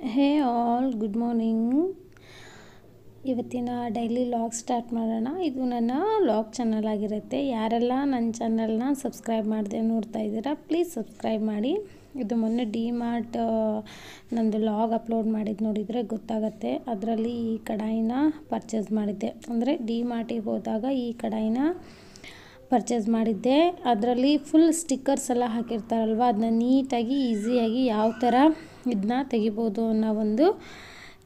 ಹೇ all good morning. ಇವತ್ತಿನ daily log start ಮಾಡೋಣ. ಇದು ನನ್ನ ಲಾಗ್ ಚಾನಲ್ ಆಗಿರುತ್ತೆ. ಯಾರೆಲ್ಲ ನನ್ನ ಚಾನಲ್ನ ಸಬ್ಸ್ಕ್ರೈಬ್ ಮಾಡದೆ ನೋಡ್ತಾ ಇದ್ದೀರಾ ಪ್ಲೀಸ್ ಸಬ್ಸ್ಕ್ರೈಬ್ ಮಾಡಿ. ಇದು ಮೊನ್ನೆ ಡಿ-ಮಾರ್ಟ್ ನಂದು ಲಾಗ್ ಅಪ್ಲೋಡ್ ಮಾಡಿದ್ದು ನೋಡಿದರೆ ಗೊತ್ತಾಗುತ್ತೆ. ಅದರಲ್ಲಿ ಈ ಕಡಾಯಿನ ಪರ್ಚೇಸ್ ಮಾಡಿದ್ದೆ. ಅಂದರೆ ಡಿ-ಮಾರ್ಟಿಗೆ ಹೋದಾಗ ಈ ಕಡಾಯಿನ ಪರ್ಚೇಸ್ ಮಾಡಿದ್ದೆ. ಅದರಲ್ಲಿ ಫುಲ್ ಸ್ಟಿಕ್ಕರ್ಸ್ ಎಲ್ಲ ಹಾಕಿರ್ತಾರಲ್ವ, ಅದನ್ನ ನೀಟಾಗಿ ಈಸಿಯಾಗಿ ಯಾವ ಥರ ಇದನ್ನ ತೆಗಿಬೋದು ಅನ್ನೋ ಒಂದು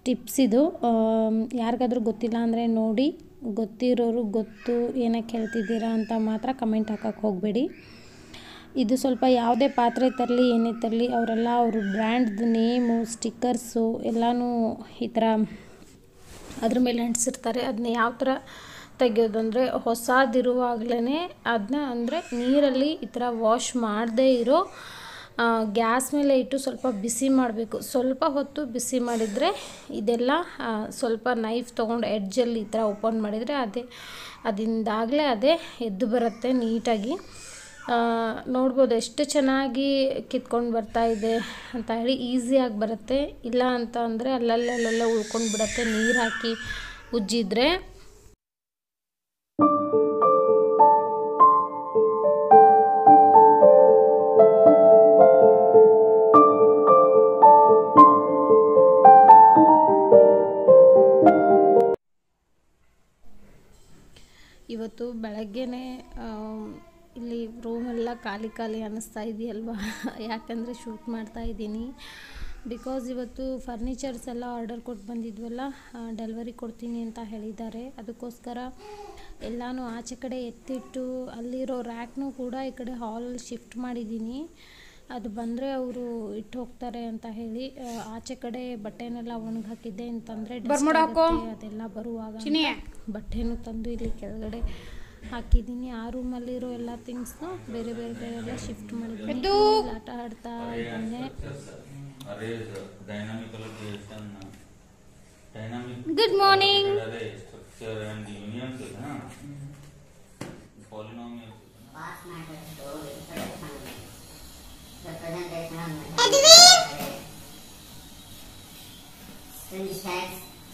ಟಿಪ್ಸ್ ಇದು. ಯಾರಿಗಾದ್ರೂ ಗೊತ್ತಿಲ್ಲ ಅಂದರೆ ನೋಡಿ, ಗೊತ್ತಿರೋರು ಗೊತ್ತು ಏನಕ್ಕೆ ಹೇಳ್ತಿದ್ದೀರಾ ಅಂತ ಮಾತ್ರ ಕಮೆಂಟ್ ಹಾಕಕ್ಕೆ ಹೋಗಬೇಡಿ. ಇದು ಸ್ವಲ್ಪ ಯಾವುದೇ ಪಾತ್ರೆ ತರಲಿ ಏನೇ ತರಲಿ ಅವರೆಲ್ಲ ಅವ್ರ ಬ್ರ್ಯಾಂಡ್ದು ನೇಮು ಸ್ಟಿಕ್ಕರ್ಸು ಎಲ್ಲನೂ ಈ ಥರ ಅದ್ರ ಮೇಲೆ ಅಂಟಿಸಿರ್ತಾರೆ. ಅದನ್ನ ಯಾವ ಥರ ತೆಗೆಯೋದು ಅಂದರೆ ಹೊಸದಿರುವಾಗಲೇ ಅದನ್ನ ಅಂದರೆ ನೀರಲ್ಲಿ ಈ ಥರ ವಾಶ್ ಮಾಡದೇ ಇರೋ ಗ್ಯಾಸ್ ಮೇಲೆ ಇಟ್ಟು ಸ್ವಲ್ಪ ಬಿಸಿ ಮಾಡಬೇಕು. ಸ್ವಲ್ಪ ಹೊತ್ತು ಬಿಸಿ ಮಾಡಿದರೆ ಇದೆಲ್ಲ ಸ್ವಲ್ಪ ನೈಫ್ ತೊಗೊಂಡು ಎಡ್ಜಲ್ಲಿ ಈ ಥರ ಓಪನ್ ಮಾಡಿದರೆ ಅದಿಂದಾಗಲೇ ಅದೇ ಎದ್ದು ಬರುತ್ತೆ ನೀಟಾಗಿ. ನೋಡ್ಬೋದು ಎಷ್ಟು ಚೆನ್ನಾಗಿ ಕಿತ್ಕೊಂಡು ಬರ್ತಾ ಇದೆ ಅಂತ ಹೇಳಿ. ಈಸಿಯಾಗಿ ಬರುತ್ತೆ. ಇಲ್ಲ ಅಂತ ಅಂದರೆ ಅಲ್ಲಲ್ಲೆಲ್ಲ ಉಳ್ಕೊಂಡು ಬಿಡುತ್ತೆ ನೀರು ಹಾಕಿ ಉಜ್ಜಿದ್ರೆ. ಇವತ್ತು ಬೆಳಗ್ಗೆನೇ ಇಲ್ಲಿ ರೂಮೆಲ್ಲ ಖಾಲಿ ಖಾಲಿ ಅನ್ನಿಸ್ತಾ ಇದೆಯಲ್ವಾ, ಯಾಕಂದರೆ ಶೂಟ್ ಮಾಡ್ತಾ ಇದ್ದೀನಿ. ಬಿಕಾಸ್ ಇವತ್ತು ಫರ್ನಿಚರ್ಸ್ ಎಲ್ಲ ಆರ್ಡರ್ ಕೊಟ್ಟು ಬಂದಿದ್ವಲ್ಲ, ಡೆಲಿವರಿ ಕೊಡ್ತೀನಿ ಅಂತ ಹೇಳಿದ್ದಾರೆ. ಅದಕ್ಕೋಸ್ಕರ ಎಲ್ಲನೂ ಆಚೆ ಕಡೆ ಎತ್ತಿಟ್ಟು ಅಲ್ಲಿರೋ ರ್ಯಾಕ್ನೂ ಕೂಡ ಈ ಕಡೆ ಹಾಲಲ್ಲಿ ಶಿಫ್ಟ್ ಮಾಡಿದ್ದೀನಿ. ಅದು ಬಂದರೆ ಅವರು ಇಟ್ಟು ಹೋಗ್ತಾರೆ ಅಂತ ಹೇಳಿ ಆಚೆ ಕಡೆ ಬಟ್ಟೆನೆಲ್ಲ ಒಣಗಿ ಹಾಕಿದ್ದೆ ಅಂತಂದರೆ ಅದೆಲ್ಲ ಬರುವಾಗ ಬಟ್ಟೆನೂ ತಂದು ಇಲ್ಲಿ ಕೆಳಗಡೆ ಹಾಕಿದ್ದೀನಿ. ಆ ರೂಮಲ್ಲಿರೋ ಎಲ್ಲ ಥಿಂಗ್ಸ್ನು ಬೇರೆ ಬೇರೆ ಬೇರೆ ಎಲ್ಲ ಶಿಫ್ಟ್ ಮಾಡಿದ್ದೀನಿ. ಆಟ ಆಡ್ತಾ ಇದ್ದೇನೆ. Good morning.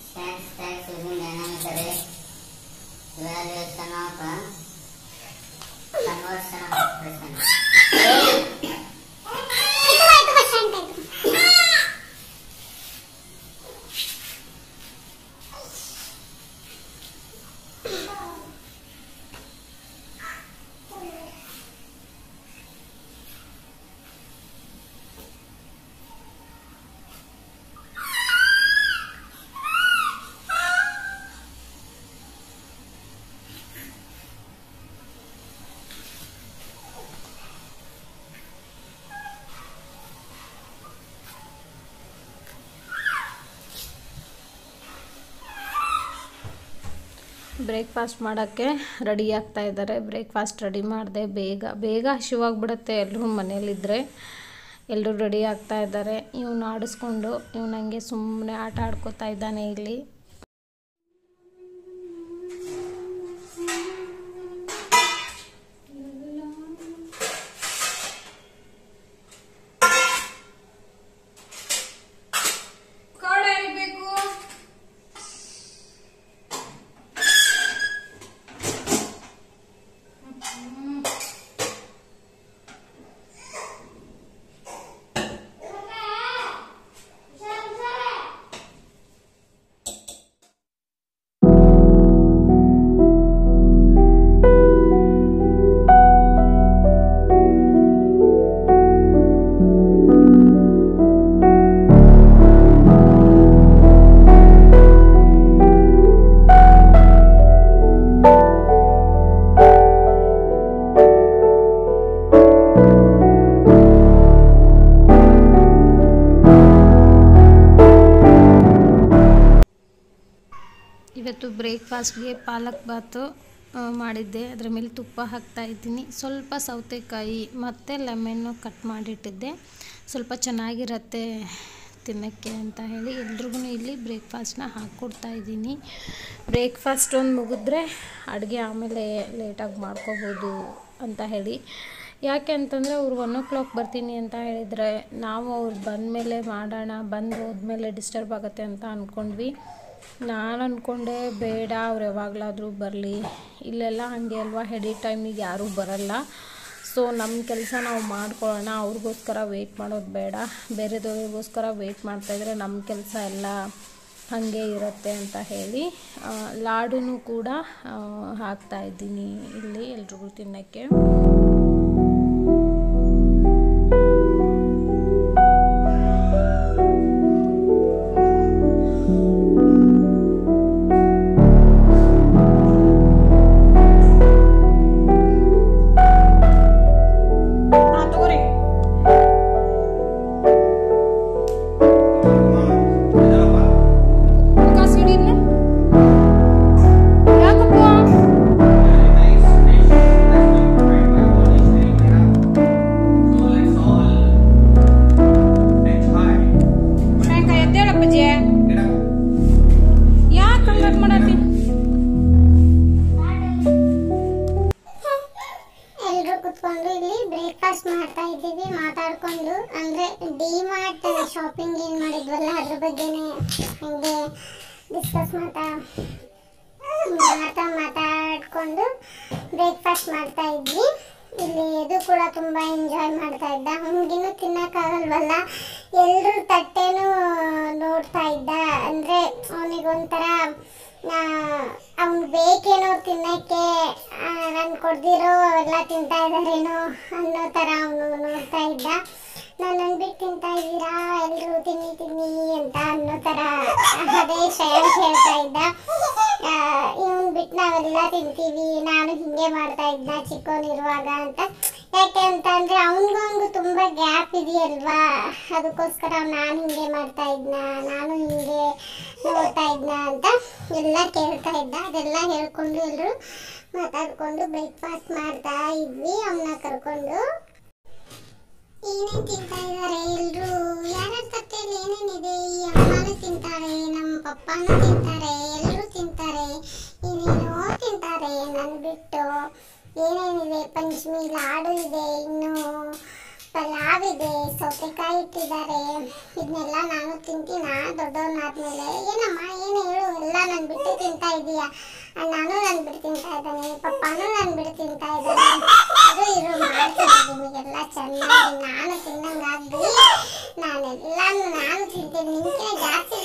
Stacks using dynamic array, evaluation of conversion of expression. Breakfast ಮಾಡೋಕ್ಕೆ ರೆಡಿ ಆಗ್ತಾ ಇದ್ದಾರೆ. ಬ್ರೇಕ್ಫಾಸ್ಟ್ ರೆಡಿ ಮಾಡಿದೆ. ಬೇಗ ಹಸಿವಾಗ್ಬಿಡುತ್ತೆ ಎಲ್ಲರೂ ಮನೇಲಿದ್ದರೆ. ಎಲ್ಲರೂ ರೆಡಿ ಆಗ್ತಾ ಇದ್ದಾರೆ. ಇವನು ಆಡಿಸ್ಕೊಂಡು ಇವನಂಗೆ ಸುಮ್ಮನೆ ಆಟ ಆಡ್ಕೋತಾ ಇದ್ದಾನೆ ಇಲ್ಲಿ. ಇವತ್ತು ಬ್ರೇಕ್ಫಾಸ್ಟ್ಗೆ ಪಾಲಕ್ ಬಾತು ಮಾಡಿದ್ದೆ. ಅದರ ಮೇಲೆ ತುಪ್ಪ ಹಾಕ್ತಾ ಇದ್ದೀನಿ. ಸ್ವಲ್ಪ ಸೌತೆಕಾಯಿ ಮತ್ತು ಲೆಮನ್ನು ಕಟ್ ಮಾಡಿಟ್ಟಿದ್ದೆ. ಸ್ವಲ್ಪ ಚೆನ್ನಾಗಿರತ್ತೆ ತಿನ್ನೋಕ್ಕೆ ಅಂತ ಹೇಳಿ ಎಲ್ರಿಗೂ ಇಲ್ಲಿ ಬ್ರೇಕ್ಫಾಸ್ಟ್ನ ಹಾಕ್ಕೊಡ್ತಾ ಇದ್ದೀನಿ. ಬ್ರೇಕ್ಫಾಸ್ಟ್ ಒಂದು ಮುಗಿದ್ರೆ ಅಡುಗೆ ಆಮೇಲೆ ಲೇಟಾಗಿ ಮಾಡ್ಕೋಬೋದು ಅಂತ ಹೇಳಿ ಯಾಕೆ ಅಂತಂದರೆ ಅವ್ರು 1 o'clock ಬರ್ತೀನಿ ಅಂತ ಹೇಳಿದರೆ ನಾವು ಅವ್ರು ಬಂದಮೇಲೆ ಮಾಡೋಣ, ಬಂದು ಹೋದ್ಮೇಲೆ ಡಿಸ್ಟರ್ಬ್ ಆಗುತ್ತೆ ಅಂತ ಅಂದ್ಕೊಂಡ್ವಿ. ನಾನು ಅಂದ್ಕೊಂಡೆ ಬೇಡ, ಅವ್ರು ಯಾವಾಗಲಾದರೂ ಬರಲಿ, ಇಲ್ಲೆಲ್ಲ ಹಾಗೆ ಅಲ್ವಾ, ಎಡಿಟ್ ಟೈಮಿಗೆ ಯಾರೂ ಬರಲ್ಲ. ಸೊ ನಮ್ಮ ಕೆಲಸ ನಾವು ಮಾಡ್ಕೊಳ್ಳೋಣ, ಅವ್ರಿಗೋಸ್ಕರ ವೆಯ್ಟ್ ಮಾಡೋದು ಬೇಡ, ಬೇರೆದವ್ರಿಗೋಸ್ಕರ ವೆಯ್ಟ್ ಮಾಡ್ತಾಯಿದ್ರೆ ನಮ್ಮ ಕೆಲಸ ಎಲ್ಲ ಹಾಗೆ ಇರುತ್ತೆ ಅಂತ ಹೇಳಿ ಲಾಡೂ ಕೂಡ ಹಾಕ್ತಾಯಿದ್ದೀನಿ ಇಲ್ಲಿ ಎಲ್ರಿಗೂ ತಿನ್ನೋಕ್ಕೆ. ಕುತ್ಕೊಂಡು ಇಲ್ಲಿ ಬ್ರೇಕ್ಫಾಸ್ಟ್ ಮಾಡ್ತಾ ಇದ್ದೀವಿ ಮಾತಾಡ್ಕೊಂಡು. ಅಂದರೆ ಡಿಮಾರ್ಟ್ ಶಾಪಿಂಗ್ ಏನು ಮಾಡಿದ್ವಲ್ಲ ಅದ್ರ ಬಗ್ಗೆನೇ ಹಂಗೆ ಡಿಸ್ಕಸ್ ಮಾತಾಡ್ಕೊಂಡು ಬ್ರೇಕ್ಫಾಸ್ಟ್ ಮಾಡ್ತಾ ಇದ್ವಿ. ಇಲ್ಲಿ ಇದು ಕೂಡ ತುಂಬ ಎಂಜಾಯ್ ಮಾಡ್ತಾ ಇದ್ದ. ಅವ್ನಿಗಿನ್ನೂ ತಿನ್ನೋಕ್ಕಾಗಲ್ವಲ್ಲ, ಎಲ್ಲರೂ ತಟ್ಟೆನೂ ನೋಡ್ತಾ ಇದ್ದ. ಅಂದರೆ ಅವನಿಗೊಂಥರ ಅವ್ನು ಬೇಕೇನೋ ತಿನ್ನೋಕ್ಕೆ, ನಾನು ಕೊಡ್ದಿರೋ ಎಲ್ಲ ತಿಂತಾ ಇದ್ದಾರೇನೋ ಅನ್ನೋ ಥರ ಅವನು ನೋಡ್ತಾ ಇದ್ದ. ನಾನು ಅಂದ್ಬಿಟ್ಟು ತಿಂತಾ ಇದ್ದೀರಾ ಎಲ್ಲರೂ ತಿನ್ನಿ ಅಂತ ಅನ್ನೋ ಥರ ಅದೇ ಶ್ರೇಯಾಂಶ್ ಹೇಳ್ತಾ ಇದ್ದ. ಇವನು ಬಿಟ್ಟು ನಾವೆಲ್ಲ ತಿಂತೀವಿ, ನಾನು ಹೀಗೆ ಮಾಡ್ತಾ ಇದ್ದ ಚಿಕ್ಕವನಿರುವಾಗ ಅಂತ. ಯಾಕೆ ಅಂತಂದರೆ ಅವನಿಗೂ ತುಂಬ ಗ್ಯಾಪ್ ಇದೆಯಲ್ವಾ, ಅದಕ್ಕೋಸ್ಕರ ನಾನು ಹಿಂಗೆ ಮಾಡ್ತಾ ಇದ್ನ, ನಾನು ಹಿಂಗೆ ನೋಡ್ತಾ ಇದ್ನ ಅಂತ ಎಲ್ಲ ಕೇಳ್ತಾ ಇದ್ದ. ಅದೆಲ್ಲ ಹೇಳ್ಕೊಂಡು ಎಲ್ಲರೂ ಮಾತಾಡ್ಕೊಂಡು ಬ್ರೇಕ್ಫಾಸ್ಟ್ ಮಾಡ್ತಾ ಇದ್ವಿ. ಅವನ್ನ ಕರ್ಕೊಂಡು ಏನೇನು ತಿಂತಾ ಇದ್ದಾರೆ ಎಲ್ಲರೂ, ಯಾರ್ಯಾರ ತಟ್ಟೆಯಲ್ಲಿ ಏನೇನಿದೆ, ಈ ಅಮ್ಮನೂ ತಿಂತಾರೆ, ನಮ್ಮ ಪಪ್ಪನೂ ತಿಂತಾರೆ, ಎಲ್ಲರೂ ತಿಂತಾರೆ, ಏನೇನೋ ತಿಂತಾರೆ. ನನ್ನ ಬಿಟ್ಟು ಏನೇನಿದೆ, ಪಂಚಮಿ ಲಾಡು ಇದೆ, ಇನ್ನು ಪಲಾವ್ ಇದೆ, ಸೌತೆಕಾಯಿ ಇಟ್ಟಿದ್ದಾರೆ. ಇದನ್ನೆಲ್ಲ ನಾನು ತಿಂತೀನ ದೊಡ್ಡವನಾದ್ಮೇಲೆ. ಏನಮ್ಮ ಏನು ಹೇಳು, ಎಲ್ಲ ನನ್ನ ಬಿಟ್ಟು ತಿಂತಾ ಇದೀಯ. ನಾನು ನನ್ನ ಬಿಟ್ಟು ತಿಂತಾ ಇದ್ದಾನೆ, ಪಪ್ಪಾನು ನನ್ನ ಬಿಟ್ಟು ತಿಂತಾ ಇದ್ದಾನೆ. ಅದು ಇರು ಮಾಡ್ತೀನಿ ನಿಮಗೆಲ್ಲ ಚೆನ್ನಾಗಿ ನಾನು ತಿನ್ನಂಗಾಗ್ಲಿ. ನಾನು ತಿಂತೀನಿ, ನಿಮ್ಗೆ ಜಾಸ್ತಿ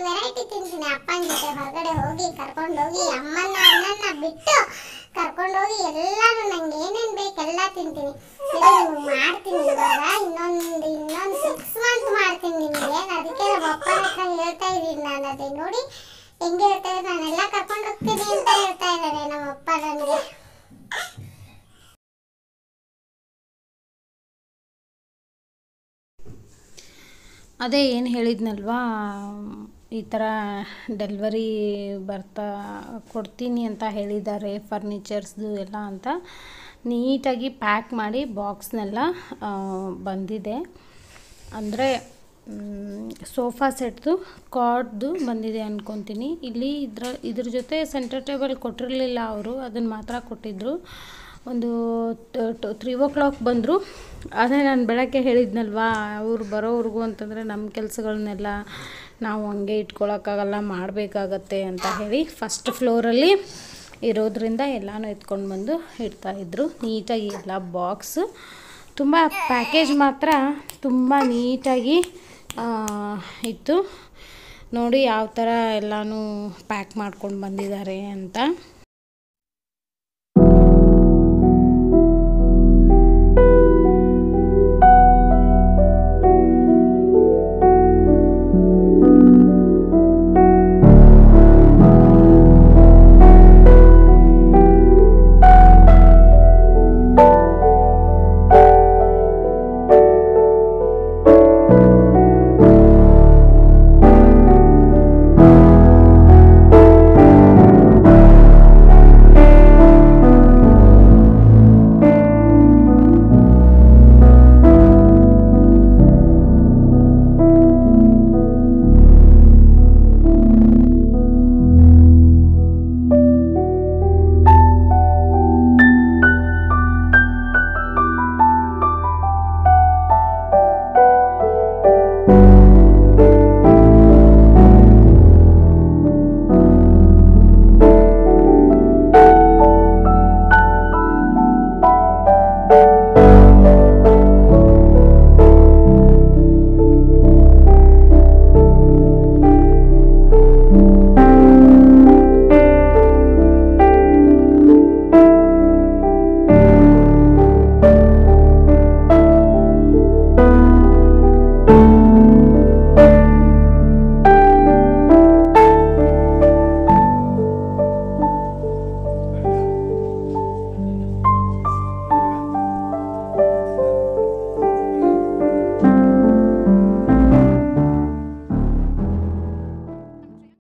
ವೆರೈಟಿ ತಿಂತೀನಿ. ಅಪ್ಪನ ಜೊತೆ ಹೊರಗಡೆ ಹೋಗಿ ಕರ್ಕೊಂಡೋಗಿ ಅಮ್ಮನ ಅಣ್ಣನ ಬಿಟ್ಟು ಕರ್ಕೊಂಡೋಗಿ ಎಲ್ಲಾನು ನಂಗೆ ಏನೇನು ಬೇಕೆಲ್ಲ ತಿಂತೀನಿ. ಮಾಡ್ತೀನಿ ಇವಾಗ ಇನ್ನೊಂದು 6 months ಮಾಡ್ತೀನಿ ನಿಮಗೆ. ಅದಕ್ಕೆ ನಮ್ಮ ಅಪ್ಪನ ಹತ್ರ ಹೇಳ್ತಾ ಇದ್ದೀನಿ ನಾನು. ಅದೇ ನೋಡಿ ಹೆಂಗೆ ಹೇಳ್ತಾ ಇದ್ದಾರೆ, ನಾನೆಲ್ಲ ಕರ್ಕೊಂಡು ಹೋಗ್ತೀನಿ ಅಂತ ಹೇಳ್ತಾ ಇದ್ದಾರೆ ನಮ್ಮ ಅಪ್ಪ ನನಗೆ. ಅದೇ ಏನು ಹೇಳಿದ್ನಲ್ವಾ, ಈ ಥರ ಡೆಲ್ವರಿ ಕೊಡ್ತೀನಿ ಅಂತ ಹೇಳಿದ್ದಾರೆ, ಫರ್ನಿಚರ್ಸ್ದು ಎಲ್ಲ ಅಂತ. ನೀಟಾಗಿ ಪ್ಯಾಕ್ ಮಾಡಿ ಬಾಕ್ಸ್ನೆಲ್ಲ ಬಂದಿದೆ. ಅಂದರೆ ಸೋಫಾ ಸೆಟ್ದು ಕಾಟ್ದು ಬಂದಿದೆ ಅಂದ್ಕೊತೀನಿ. ಇಲ್ಲಿ ಇದ್ರ ಜೊತೆ ಸೆಂಟರ್ ಟೇಬಲ್ ಕೊಟ್ಟಿರಲಿಲ್ಲ ಅವರು, ಅದನ್ನು ಮಾತ್ರ ಕೊಟ್ಟಿದ್ದರು. ಒಂದು 3 o'clock ಬಂದರು. ಅದೇ ನಾನು ಬೆಳಗ್ಗೆ ಹೇಳಿದ್ನಲ್ವಾ, ಅವ್ರು ಬರೋವರೆಗೂ ಅಂತಂದರೆ ನಮ್ಮ ಕೆಲಸಗಳನ್ನೆಲ್ಲ ನಾವು ಹಂಗೆ ಇಟ್ಕೊಳ್ಳೋಕ್ಕಾಗಲ್ಲ, ಮಾಡಬೇಕಾಗತ್ತೆ ಅಂತ ಹೇಳಿ ಫಸ್ಟ್ ಫ್ಲೋರಲ್ಲಿ ಇರೋದ್ರಿಂದ ಎಲ್ಲನೂ ಎತ್ಕೊಂಡು ಬಂದು ಇಡ್ತಾಯಿದ್ರು. ನೀಟಾಗಿ ಎಲ್ಲ ಬಾಕ್ಸ್ ತುಂಬ ಪ್ಯಾಕೇಜ್ ಮಾತ್ರ ತುಂಬ ನೀಟಾಗಿ ಇತ್ತು. ನೋಡಿ ಯಾವ ಥರ ಎಲ್ಲನೂ ಪ್ಯಾಕ್ ಮಾಡ್ಕೊಂಡು ಬಂದಿದ್ದಾರೆ ಅಂತ.